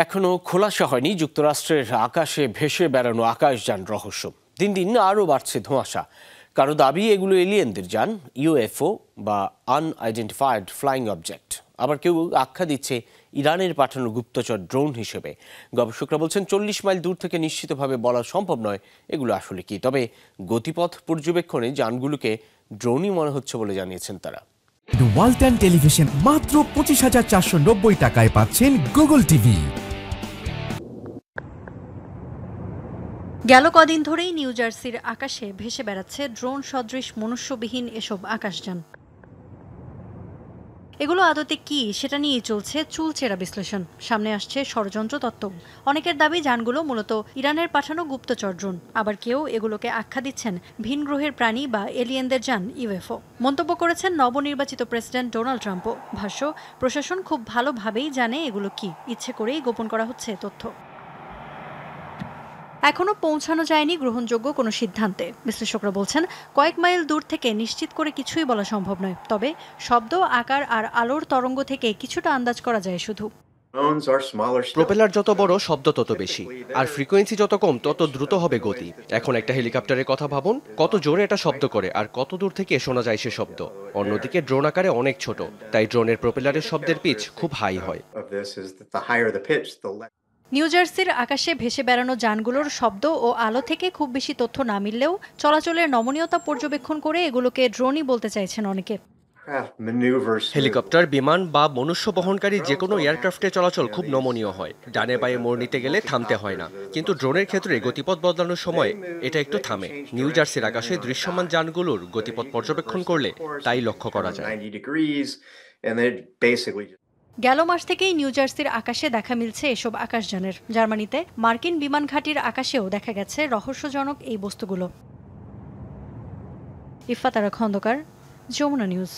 এখনো খোলাসা হয়নি যুক্তরাষ্ট্রের আকাশে ভেসে বেড়ানো আকাশযান রহস্য। দিন দিন আরও বাড়ছে ধোঁয়াশা। কারো দাবি এগুলো এলিয়েনদের যান, ইউএফও বা আনআইডেন্টিফাইড ফ্লাইং অবজেক্ট। আবার কেউ আখ্যা দিচ্ছে ইরানের পাঠানো গুপ্তচর ড্রোন হিসেবে। গবেষকরা বলছেন 40 মাইল দূর থেকে নিশ্চিতভাবে বলা সম্ভব নয় এগুলো আসলে কি। তবে গতিপথ পর্যবেক্ষণে যানগুলোকে ড্রোনই মনে হচ্ছে বলে জানিয়েছেন তারা। ওয়ালটন টেলিভিশন মাত্র 25,490 টাকায় পাচ্ছেন গুগল টিভি। গেল কদিন ধরেই নিউ জার্সির আকাশে ভেসে বেড়াচ্ছে ড্রোন সদৃশ মনুষ্যবিহীন এসব আকাশযান। এগুলো আদতে কি সেটা নিয়েই চলছে চুলচেরা বিশ্লেষণ। সামনে আসছে ষড়যন্ত্র তত্ত্ব। অনেকের দাবি যানগুলো মূলত ইরানের পাঠানো গুপ্তচর ড্রোন, আবার কেউ এগুলোকে আখ্যা দিচ্ছেন ভিন গ্রহের প্রাণী বা এলিয়েনদের যান, ইউএফও। মন্তব্য করেছেন নবনির্বাচিত প্রেসিডেন্ট ডোনাল্ড ট্রাম্পও। ভাষ্য, প্রশাসন খুব ভালোভাবেই জানে এগুলো কি, ইচ্ছে করেই গোপন করা হচ্ছে তথ্য। এখনও পৌঁছানো যায়নি গ্রহণযোগ্য কোনো সিদ্ধান্তে। বিশ্লেষকরা বলছেন কয়েক মাইল দূর থেকে নিশ্চিত করে কিছুই বলা সম্ভব নয়। তবে শব্দ, আকার আর আলোর তরঙ্গ থেকে কিছুটা আন্দাজ করা যায় শুধু। প্রোপেলার যত বড়, শব্দ তত বেশি, আর ফ্রিকোয়েন্সি যত কম তত দ্রুত হবে গতি। এখন একটা হেলিকপ্টারের কথা ভাবুন, কত জোরে এটা শব্দ করে আর কত দূর থেকে শোনা যায় সে শব্দ। অন্যদিকে ড্রোন আকারে অনেক ছোট, তাই ড্রোনের প্রোপেলারের শব্দের পিচ খুব হাই হয়। নিউ জার্সির আকাশে ভেসে বেড়ানো যানগুলোর শব্দ ও আলো থেকে খুব বেশি তথ্য না মিললেও চলাচলের নমনীয়তা পর্যবেক্ষণ করে এগুলোকে ড্রোনই বলতে চাইছেন অনেকে। হেলিকপ্টার, বিমান বা মনুষ্য বহনকারী যে কোনো এয়ারক্রাফটে চলাচল খুব নমনীয় হয়। ডানে বাঁয়ে মোড় নিতে গেলে থামতে হয় না, কিন্তু ড্রোনের ক্ষেত্রে গতিপথ বদলানোর সময় এটা একটু থামে। নিউ জার্সির আকাশে দৃশ্যমান যানগুলোর গতিপথ পর্যবেক্ষণ করলে তাই লক্ষ্য করা যায়। গেল মাস থেকেই নিউ জার্সির আকাশে দেখা মিলছে এসব আকাশযানের। জার্মানিতে মার্কিন বিমান ঘাঁটির আকাশেও দেখা গেছে রহস্যজনক এই বস্তুগুলো। ইফাত আরা খন্দকার, যমুনা নিউজ।